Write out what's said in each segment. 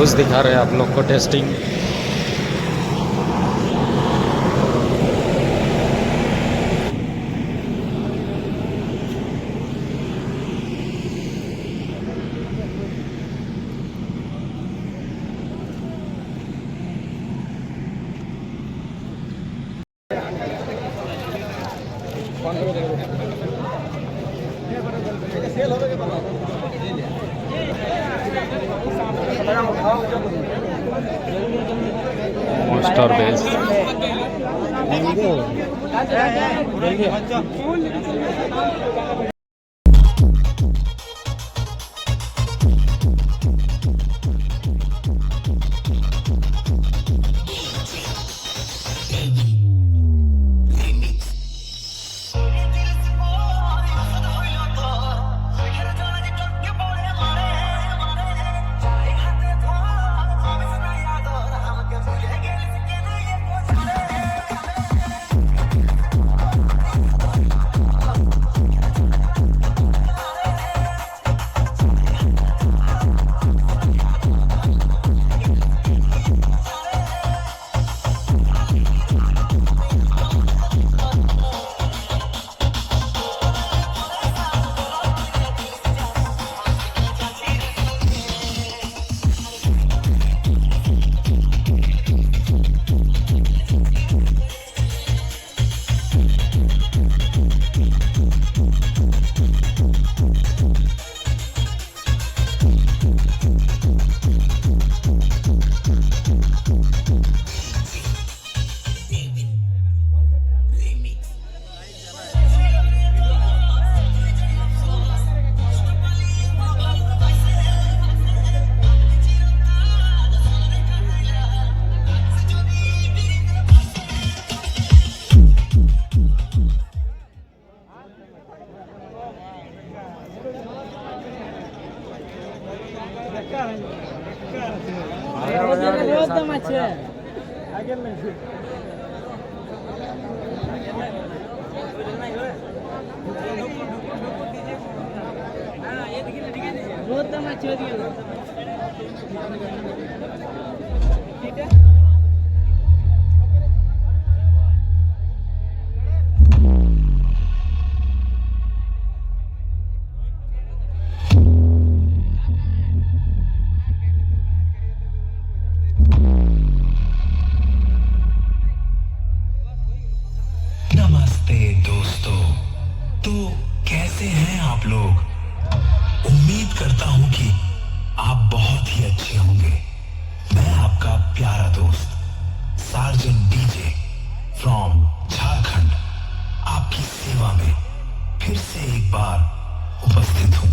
रोज़ दिखा रहे हैं आप लोग को टेस्टिंग। मोस्टर बेस नमस्ते दोस्तों। तो कैसे हैं आप लोग? उम्मीद करता हूं कि आप बहुत ही अच्छे होंगे। मैं आपका प्यारा दोस्त सार्जेंट डीजे फ्रॉम झारखंड आपकी सेवा में फिर से एक बार उपस्थित हूं।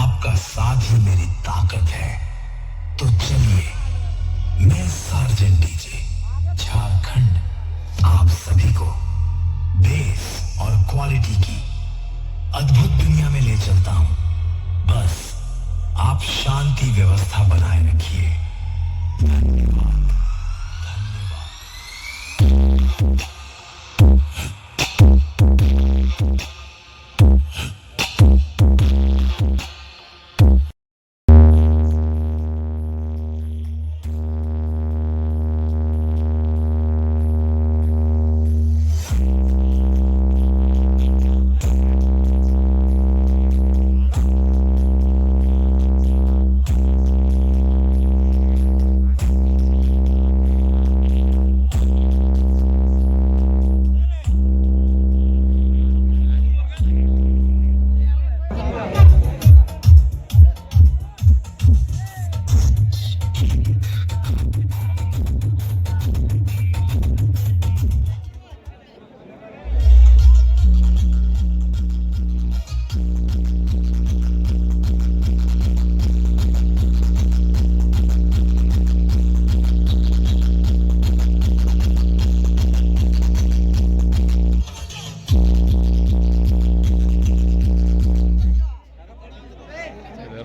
आपका साथ ही मेरी ताकत है। तो चलिए मैं सार्जेंट डीजे झारखंड आप सभी को बेस और क्वालिटी की अद्भुत दुनिया में ले चलता हूं। बस आप शांति व्यवस्था बनाए रखिए। धन्यवाद।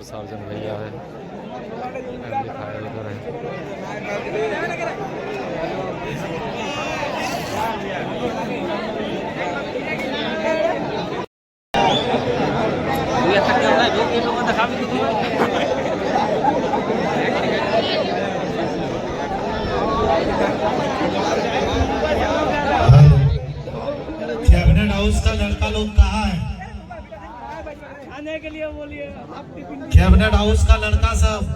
सार्जन भैया है, एम्पलीफायर इधर है। दोस्त का लड़का सब।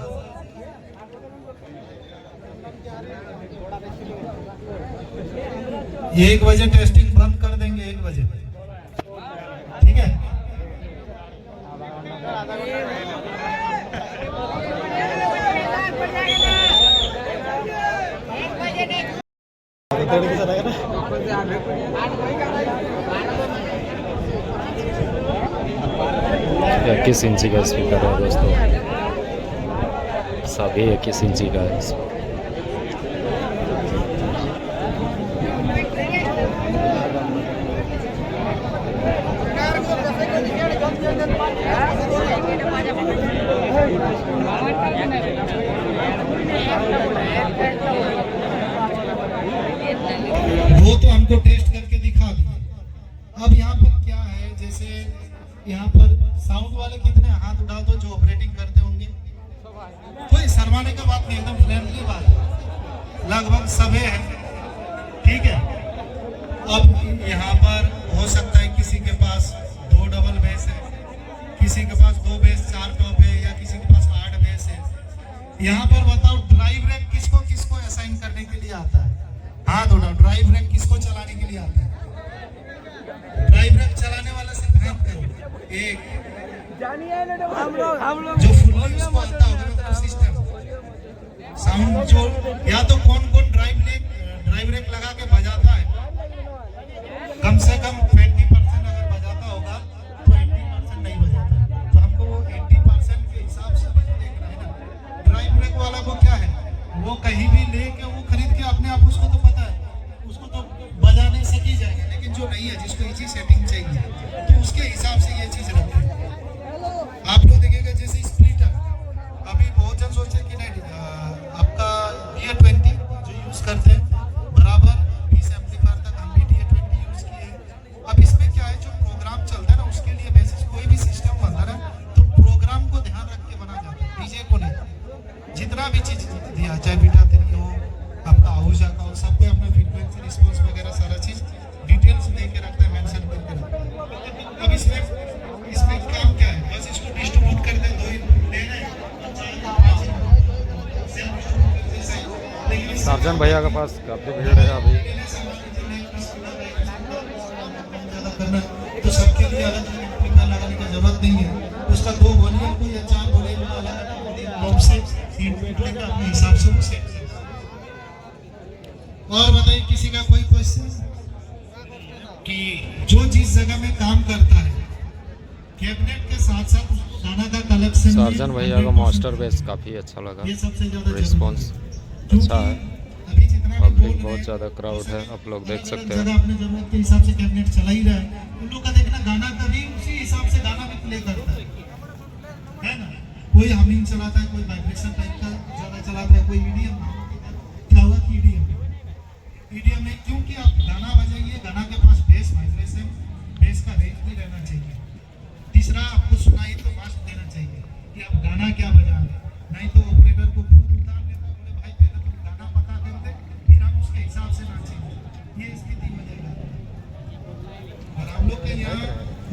1 बजे टेस्टिंग बंद कर देंगे, 1 बजे, ठीक है। इक्कीस इंची का स्पीकर है दोस्तों, सभी 21 इंची का है। वो तो हमको टेस्ट करके दिखा दिया। अब यहाँ पर क्या है, जैसे यहाँ पर साउंड वाले कितने हाथ उठा दो जो ऑपरेटिंग करते होंगे। कोई शर्माने का बात नहीं, एकदम फ्रेंडली बात है, लगभग सभी है, ठीक है। अब यहाँ पर हो सकता है किसी के पास 2 डबल बेस है, किसी के पास 2 बेस 4 टॉप है, या किसी के पास 8 बेस है। यहाँ पर बताओ ड्राइव रैक किसको किसको असाइन करने के लिए आता है? हाथ उठाओ, ड्राइव रैक किसको चलाने के लिए आता है? ड्राइव रैक चलाने वाला सिर्फ हाथ करो, एक जो फुल्ली उसको आता होगा सिस्टम साउंड, जो या तो कौन ड्राइव रैक लगा के बजाता है, कम से कम 20% अगर बजाता होगा तो 80% नहीं बजाता। तो हमको वो 80% के हिसाब से देखना है ना। ड्राइव रैक वाला को क्या है, वो कहीं भी लेके वो खरीद के अपने आप, उसको तो पता है, उसको तो बजाने से ही जाएगा। लेकिन जो नहीं है, जिसको इजी सेटिंग चाहिए, तो उसके हिसाब से ये चीज रखते हैं। आप लोग देखिएगा जैसे स्प्लिटर, अभी बहुत जन सोचे कि नहीं आपका DA20 जो यूज करते हैं बराबर 20 एम्पलीफायर तक हम भी DA20 यूज किए। अब इसमें क्या है, जो प्रोग्राम चलता है ना, उसके लिए बेसिस कोई भी सिस्टम बनता है ना, तो प्रोग्राम को ध्यान रख के बना जाता है, डीजे को नहीं। जितना भी चीज दिया, चाहे बीटा 3 हो, आपका आहूजा का हो, सबको अपना फ्रीक्वेंसी रिस्पॉन्स वगैरह सारा चीज डिटेल्स दे के रखता है, मेंशन करके रखता है। अब इसमें काम क्या है, बस इसको डिस्ट्रीब्यूट कर दे, 2 ही ले रहे हैं। सार्जन भैया के पास काफी भीड़ है अभी। तो सबके लिए अलग अलग लगाने की जरूरत नहीं है, उसका 2 वॉल्यूम को या 4 वॉल्यूम को अलग से अपने हिसाब से वो सेट कर। और बताइए किसी का कोई क्वेश्चन, कि जो जिस जगह में काम करता है, कैबिनेट के साथ साथ गाना का कलेक्शन। सार्जन भैया का मास्टर बेस काफी अच्छा लगा, ये सबसे ज्यादा रिस्पॉन्स अच्छा है, अभी जितना पब्लिक बहुत ज़्यादा क्राउड है, आप लोग देख सकते हैं। अपने जरूरत के हिसाब से कैबिनेट चला ही रहा है। उन लोग का देखना गाना का भी उसी हिसाब से गाना भी प्ले करता है ना। कोई हमिंग चलाता है, कोई वाइब्रेशन टाइप का ज्यादा चलाता है, कोई ईडीएम। क्या हुआ कि ईडीएम में क्योंकि आप गाना बजाइए, गाना के पास बेस वाइब्रेशन, बेस का रेंज भी रहना चाहिए। तीसरा, आपको सुनाई तो मास्क देना चाहिए कि आप गाना क्या बजा रहे हैं, नहीं तो ऑपरेटर को खुद उतार लेता, बोले भाई पहले तुम गाना पता करते, फिर हम उसके हिसाब से नाचेंगे। ये स्थिति हो जाएगा। और हम लोग के यहाँ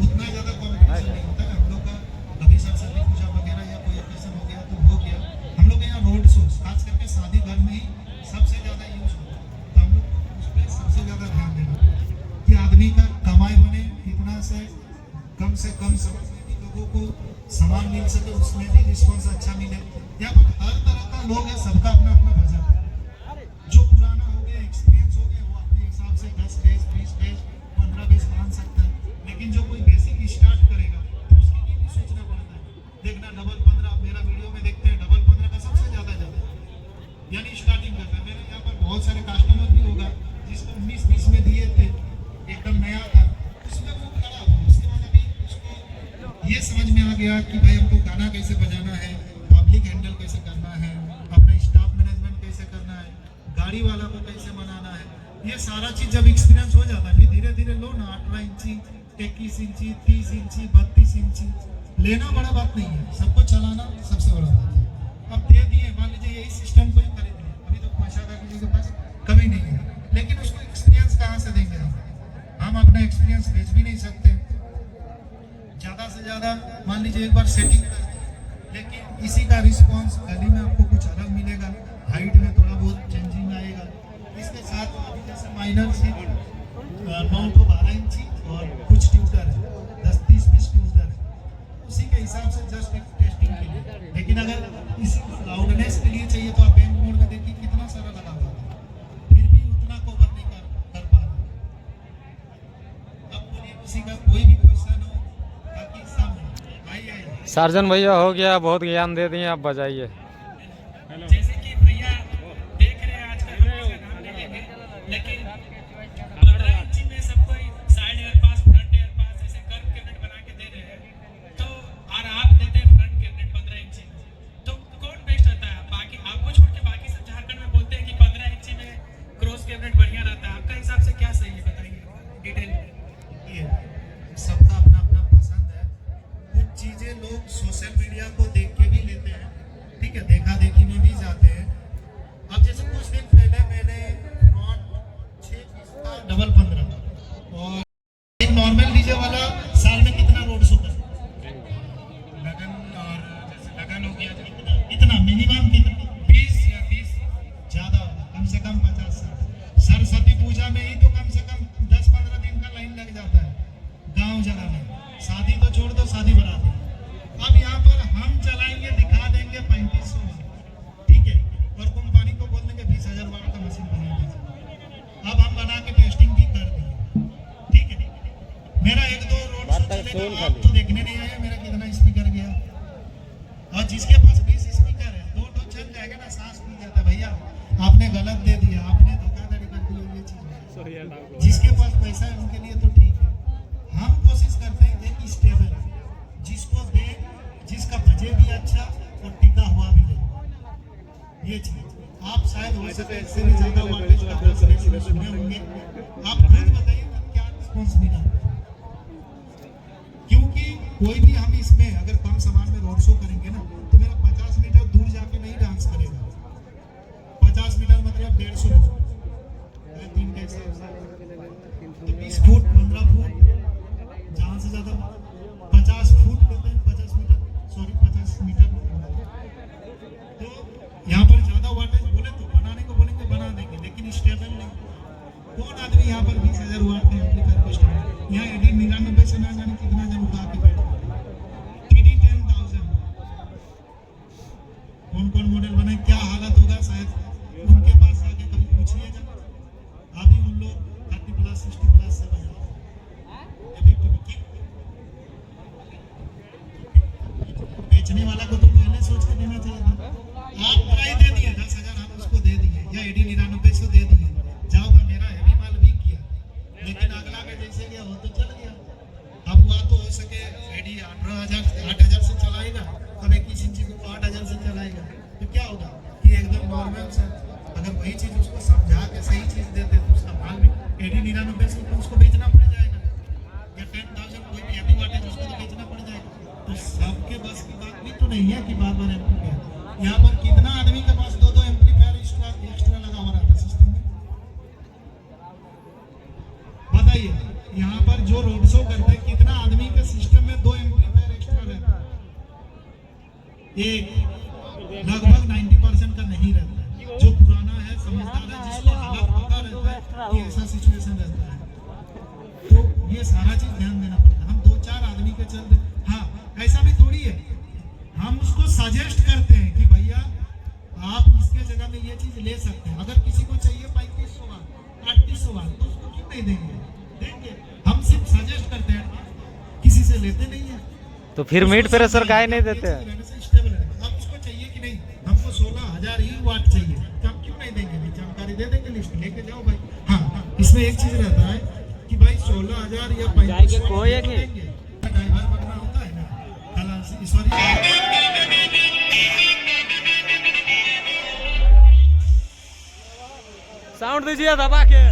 उतना ज्यादा कॉम्पिटिशन नहीं होता है। हम लोग का कभी सरस्वती पूजा वगैरह या कोई ओकेजन हो गया तो हो गया। हम लोग के यहाँ रोड शो खास करके शादी घर में ही सबसे ज्यादा यूज होता है, तो हम लोग उस पर सबसे ज्यादा ध्यान देना कि आदमी का कमाई बने, इतना से कम समय में भी लोगों को सामान मिल सके, उसमें भी रिस्पॉन्स अच्छा मिले। यहाँ पर हर तरह का लोग है, सबका अपना अपना भजन है। जो पुराना हो गया, एक्सपीरियंस हो गया, वो अपने हिसाब से 10 बेस 20 बेस 15 बेस मान सकता है। लेकिन जो कोई बेसिक स्टार्ट करेगा तो उसके लिए भी सोचना पड़ता है। देखना डबल 15, आप मेरा वीडियो में देखते हैं डबल 15 का सबसे ज्यादा यानी स्टार्टिंग करता है। मेरे यहाँ पर बहुत सारे कस्टमर भी होगा जिसको 19-20 में दिए थे, एकदम नया था, उसमें वो खड़ा हुआ। उसके बाद अभी उसको ये समझ में आ गया कि भाई हमको गाना कैसे बजाना है, पब्लिक हैंडल कैसे करना है, अपना स्टाफ मैनेजमेंट कैसे करना है, गाड़ी वाला को कैसे बनाना है। ये सारा चीज जब एक्सपीरियंस हो जाता है, फिर धीरे धीरे लो ना 18 इंची 21 इंची 30 इंची 32 इंची लेना बड़ा बात नहीं है, सबको चलाना सबसे बड़ा बात है। अब दे दिए, मान लीजिए यही सिस्टम कोई खरीद लिया, अभी तो पैसा का किसी के पास कभी नहीं है, लेकिन उसको एक्सपीरियंस कहाँ से देंगे हम अपना एक्सपीरियंस बेच भी नहीं सकते। ज्यादा से ज्यादा मान लीजिए एक बार सेटिंग कर, लेकिन इसी इसका रिस्पॉन्स गली में आपको कुछ अलग मिलेगा, हाइट में थोड़ा बहुत चेंजिंग आएगा। इसके साथ अभी जैसे माइनर सीट 9 to 12 इंची और कुछ ट्यूटर है, 10-30 पीस ट्यूटर है, उसी के हिसाब से जस्ट एक टेस्टिंग के लिए। लेकिन अगर इस लाउडनेस के लिए चाहिए तो आप बैंक मोड में देखिए कितना सारा लगा हुआ है, फिर भी उतना कवर नहीं कर पा रहा। अब बोलिए किसी का कोई भी क्वेश्चन हो ताकि सब आइए। सार्जन भैया हो गया, बहुत ज्ञान दे दिए, आप बजाइए। जैसे कि भैया देख रहे हैं आजकल हम लोग का नाम नहीं लेंगे, लेकिन 15 इंची में सबको side air pass, front air pass ऐसे कर्व कैबिनेट बना के दे रहे हैं, तो और आप देते हैं फ्रंट कैबिनेट 15 इंची में, तो कौन बेस्ट रहता है? बाकी आपको छोड़ के बाकी सब झारखंड में बोलते हैं कि 15 इंची में क्रॉस कैबिनेट बढ़िया रहता है, आपका हिसाब से क्या सही है बताइए डिटेल। सबका अपना अपना पसंद है, कुछ चीजें लोग सोशल मीडिया को देख के भी लेते हैं, ठीक है, देखा देखी में भी जाते हैं। अब जैसे कुछ दिन पहले मैंने नॉन 6 पीस का डबल 15 और एक नॉर्मल डीजे वाला साल में कितना रोड शो करता है? लगन और जैसे लगन हो गया कितना मिनिमम कितना 20 या 30 ज्यादा होगा, कम से कम 50-60। सरस्वती पूजा में ही तो कम से कम 10-15 दिन का लाइन लग जाता है गांव जगह में, शादी तो छोड़ दो, शादी बरात। अब यहाँ पर हम चलाएंगे, दिखा देंगे 3500 वाट, ठीक है, और कंपनी को बोल देंगे 20,000 वाट का मशीन बना दीजिए। अब हम बना के टेस्टिंग भी कर दिए, ठीक है। मेरा 1-2 रोड शो चलेगा, आप तो देखने नहीं आए मेरा कितना स्पीकर गया, और जिसके पास 20 स्पीकर है 2 चल जाएगा ना, सांस फूल जाता है। भैया आपने गलत दे दिया, आपने धोखाधड़ी कर दी, ये चीज। जिसके पास पैसा है उनके लिए तो ठीक है, हम कोशिश करते हैं कि स्टेबल है, जिसको दे, जिसका बजे भी अच्छा और टिका हुआ भी ले, ये चीज। आप शायद हो सके इससे भी ज्यादा वाटेज का ट्रांसलेशन सुने होंगे, आप खुद बताइए कि क्या रिस्पॉन्स मिला, क्योंकि कोई भी हम इसमें अगर कम सामान में रोड शो करेंगे ना तो मेरा 50 मीटर दूर जाके नहीं डांस करेगा, 50 मीटर मतलब 150 मीटर, 3 के हिसाब से 20 फुट 15 फुट, जहाँ से ज्यादा 50 फुट लेते हैं, 50 मीटर, सॉरी 50 मीटर। तो यहाँ पर ज्यादा वाटेज बोले तो बनाने को बोलेंगे, बना देंगे, लेकिन स्टेबल नहीं। कौन आदमी यहाँ पर 20,000 वाट का एम्पलीफायर को स्टेबल, यहाँ AD 99 से ना जाने कितना जन उठा के बैठे, TD 10,000 कौन कौन मॉडल बनाए, क्या हालत होगा, शायद उनके पास आके कभी पूछिएगा। अभी उन लोग 30+, 60+ से बजा बेचने वाला को तो पहले सोच के देना चाहिए था। आप प्राइस दे दिए 10,000, आप उसको दे दिए, या AD 99 दे दिए, जाओ मेरा हैवी माल भी किया, लेकिन अगला के जैसे गया वो तो चल गया। अब हुआ तो हो सके AD 8,000 से चलाएगा, अब 21 इंची को 8,000 से चलाएगा, तो क्या होगा कि एकदम नॉर्मल से अगर वही चीज उसको समझा के सही चीज देते तो उसका माल भी AD 99 से तो उसको बेचना पड़ जाएगा, या 10,000 कोई भी हैवी वाटेज उसको तो बेचना पड़ जाएगा। तो सबके बस की बात भी तो नहीं है कि बार-बार एम्पलीफायर, यहाँ पर कितना आदमी के पास 2-2 एम्पलीफायर एक्स्ट्रा लगा हुआ रहता है सिस्टम में, बताइए। यहाँ पर जो रोड शो करते हैं कितना आदमी के सिस्टम में 2 एम्पलीफायर एक्स्ट्रा रहता है, एक लगभग 90% का नहीं रहता है। जो पुराना है, समझदार है, जिसको हालात पता रहता है कि ऐसा सिचुएशन रहता है, तो ये सारा चीज ध्यान देना पड़ता है। हम 2-4 आदमी के चलते, हाँ ऐसा भी थोड़ी है, हम उसको सजेस्ट करते हैं कि भैया आप इसके जगह में ये चीज ले सकते हैं। अगर किसी को चाहिए 3500 वाट, 3800 वाट, तो उसको क्यों नहीं देंगे, देंगे। हम सिर्फ सजेस्ट करते हैं, किसी से लेते नहीं है। तो फिर मिड प्रेशर काहे नहीं देते हैं? अब उसको चाहिए कि नहीं, हमको 16,000 ही वाट चाहिए, तो हम क्यों नहीं देंगे, जानकारी दे देंगे, लिस्ट लेके जाओ भाई। हाँ, इसमें एक चीज रहता है कि भाई 16,000 या 3500 देंगे, ड्राइवर बनना होता है ना, सॉरी साउंड दीजिए दबा के।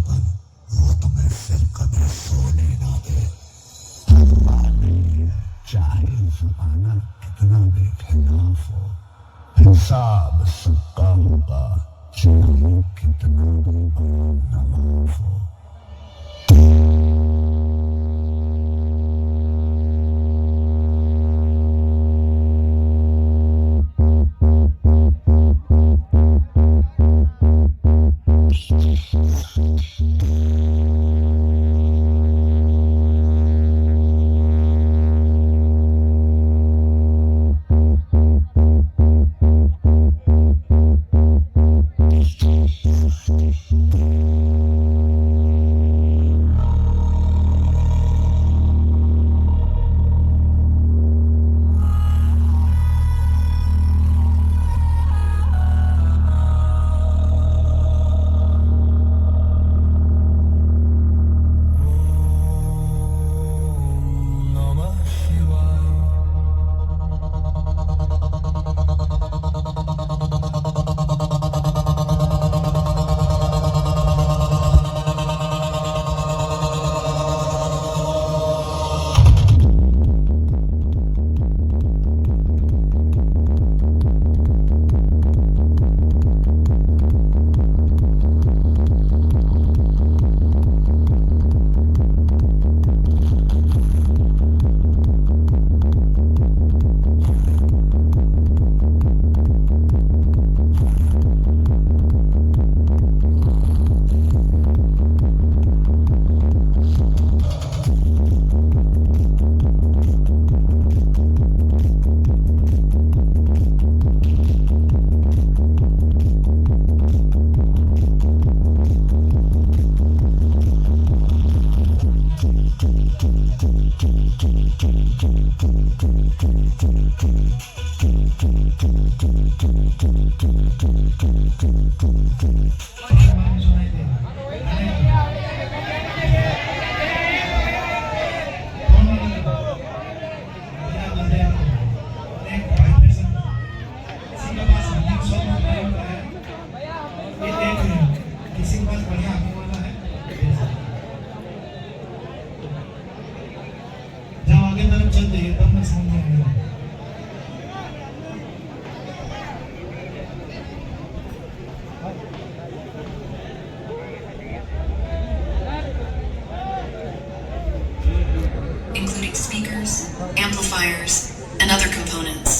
पर वो तुम्हें फिर कभी सोने ना दे। परवाह नहीं है चाहे ज़माना कितना भी खिलाफ हो, हिसाब सबका होगा चाहे कितना भी बड़ा नवाब हो। किसी के पास बढ़िया आने वाला है, जब आगे तरफ चल जाइए तब मैं समझ में आएगा। Including speakers, amplifiers, and other components.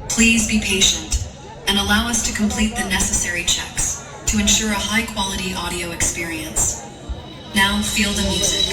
Please be patient and allow us to complete the necessary checks to ensure a high-quality audio experience. Now feel the music.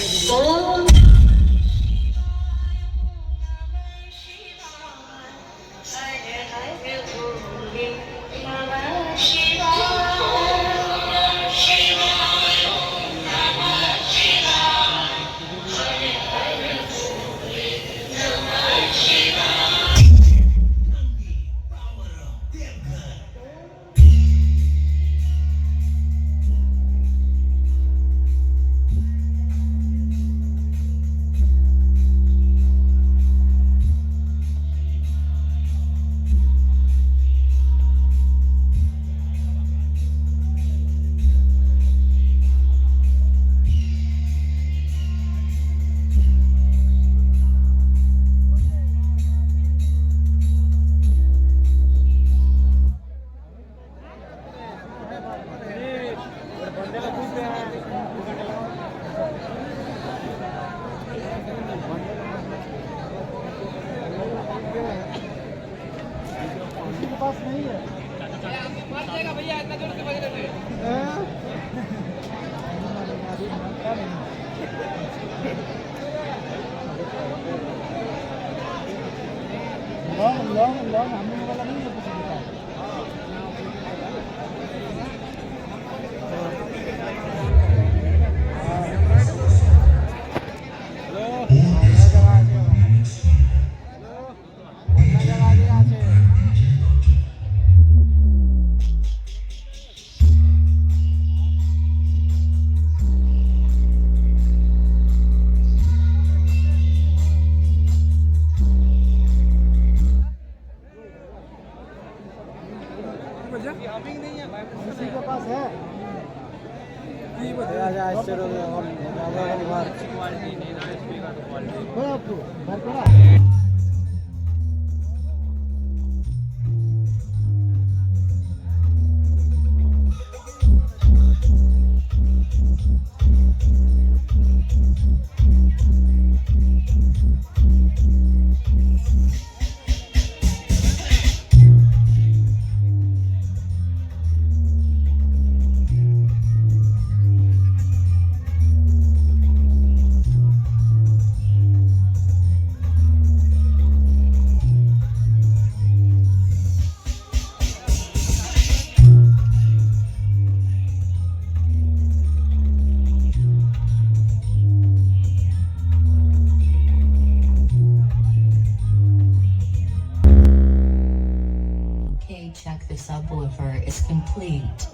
Okay, check, the subwoofer is complete.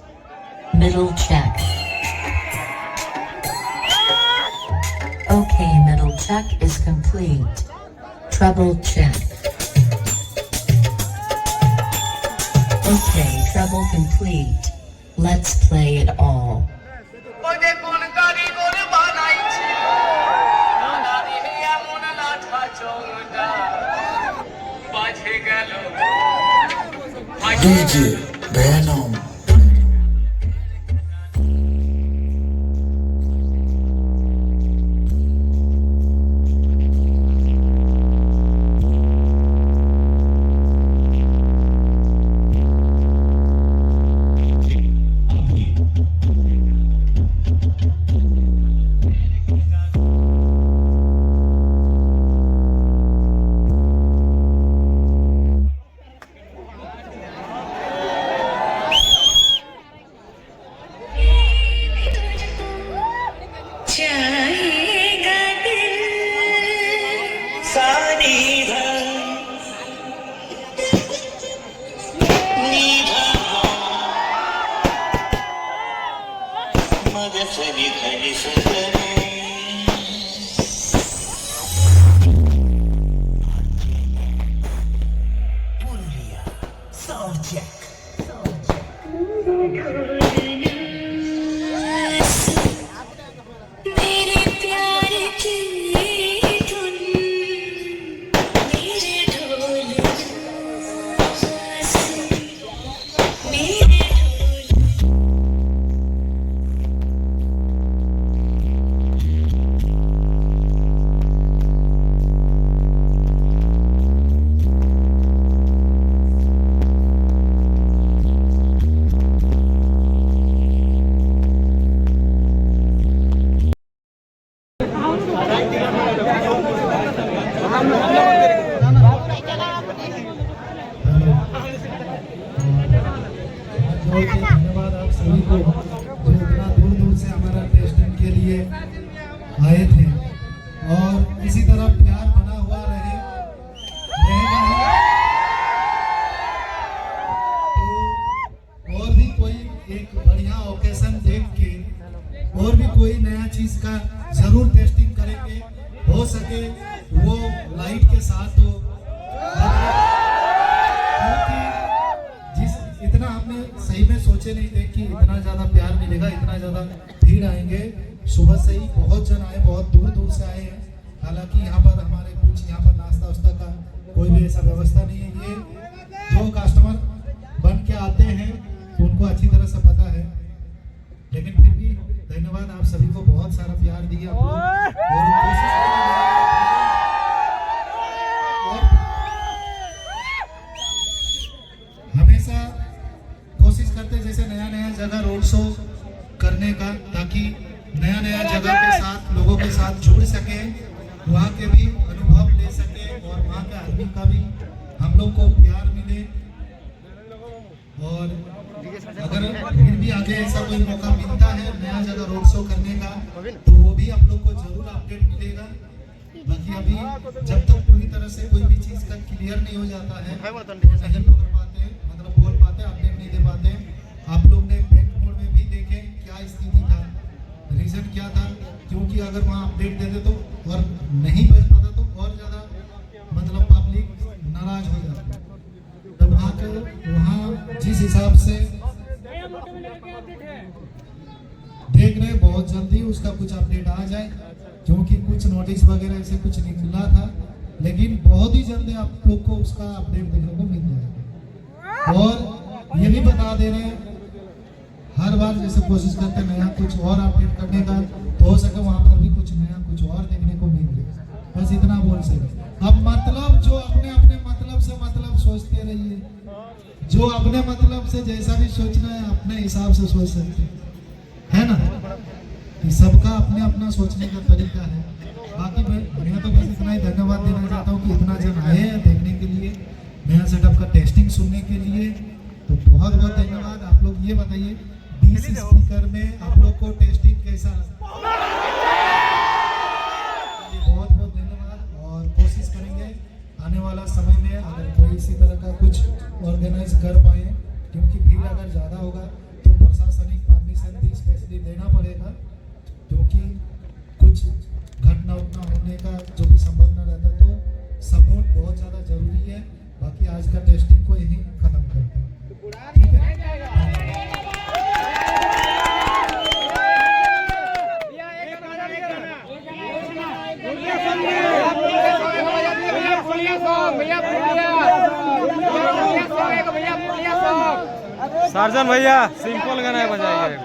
Middle check. Okay, middle check is complete. Treble check. Okay, treble complete. Let's play it all. DJ Venom. धन्यवाद आप सभी को जो इतना दूर दूर से हमारा टेस्टिंग के लिए आए थे और इसी तरह प्यार बना हुआ रहेगा तो और भी कोई एक बढ़िया ओकेशन देख के और भी कोई नया चीज का जरूर टेस्टिंग करेंगे, हो सके वो लाइट के साथ हो, क्योंकि इतना हमने सही में सोचे नहीं थे कि इतना ज्यादा प्यार मिलेगा, इतना ज्यादा भीड़ आएंगे। सुबह से ही बहुत जन आए, बहुत दूर दूर से आए हैं। हालांकि यहाँ पर हमारे कुछ यहाँ पर नाश्ता वास्ता का कोई भी ऐसा व्यवस्था नहीं है। ये जो कस्टमर बन के आते हैं तो उनको अच्छी तरह से पता है, लेकिन फिर भी धन्यवाद आप सभी को, बहुत सारा प्यार दिया आप लोग और कोशिश हमेशा कोशिश करते जैसे नया नया जगह रोड शो करने का, ताकि नया नया जगह के साथ लोगों के साथ जुड़ सके, वहाँ के भी अनुभव ले सके और वहाँ के आदमी का भी हम लोग को प्यार मिले। और अगर फिर भी आगे ऐसा कोई मौका मिलता है नया जगह रोड शो करने का तो वो भी आप लोग को जरूर अपडेट मिलेगा। बाकी अभी जब तक पूरी तरह से कोई भी चीज का क्लियर नहीं हो जाता है नहीं पकड़ पाते, मतलब बोल पाते, अपडेट नहीं दे पाते। आप लोग ने बैक मोड में भी देखे क्या स्थिति था, रीजन क्या था, क्योंकि अगर वहाँ अपडेट देते तो और नहीं बच पाता तो और ज्यादा मतलब पब्लिक नाराज हो जाती। तो वहाँ जिस हिसाब से देख रहे बहुत जल्दी उसका कुछ अपडेट आ जाए, क्योंकि कुछ नोटिस वगैरह ऐसे कुछ निकला था, लेकिन बहुत ही जल्दी आप लोग को उसका अपडेट देखने को मिल जाएगा। और ये भी बता दे रहे हैं, हर बार जैसे कोशिश करते हैं नया कुछ और अपडेट करने का, तो हो सके वहाँ पर भी कुछ नया कुछ और देखने को मिल जाए। बस इतना बोल सके। अब मतलब जो अपने अपने मतलब से मतलब सोचते रहिए, जो अपने मतलब से जैसा भी सोचना है अपने हिसाब से सोच सकते है ना, कि सबका अपने अपना सोचने का तरीका है। बाकी मैं तो बस इतना ही धन्यवाद देना चाहता हूँ कि इतना जन आए हैं देखने के लिए, नया सेटअप का टेस्टिंग सुनने के लिए, तो बहुत बहुत धन्यवाद। आप लोग ये बताइए 20 स्पीकर में आप लोग को टेस्टिंग कैसा लगा? बहुत बहुत धन्यवाद। और कोशिश करेंगे आने वाला समय में अगर कोई इसी तरह का कुछ ऑर्गेनाइज कर पाए, क्योंकि भीड़ अगर ज़्यादा होगा तो प्रशासनिक परमिशन भी स्पेशली लेना पड़ेगा, क्योंकि कुछ घटना उठना होने का जो भी संभावना रहता है, तो सपोर्ट बहुत ज़्यादा जरूरी है। बाकी आज का टेस्टिंग को यहीं खत्म करते हैं, ठीक है? सार्जन भैया सिंपल गाना बजाइए।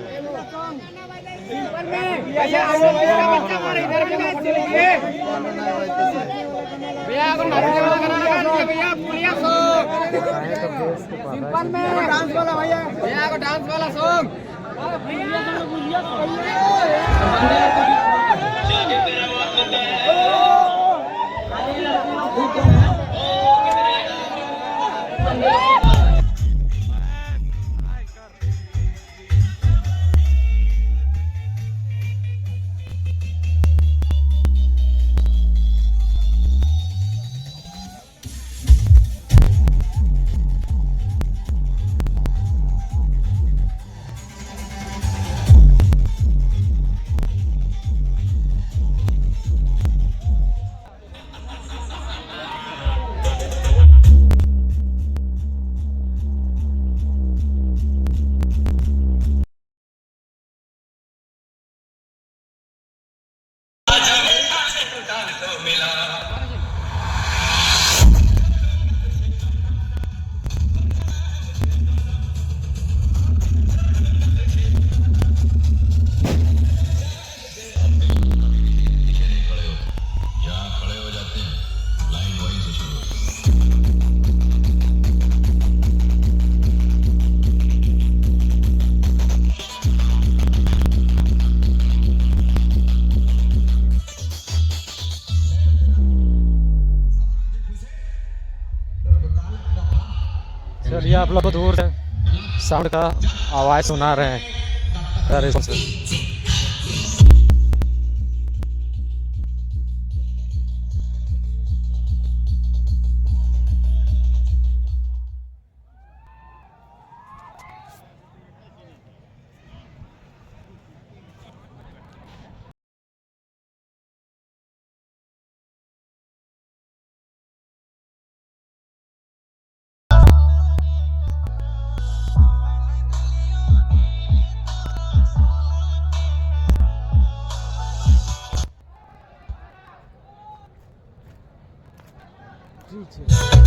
डांस वाला सॉन्ग चलिए आप लोग दूर से साउंड का आवाज़ सुना रहे हैं। Teacher.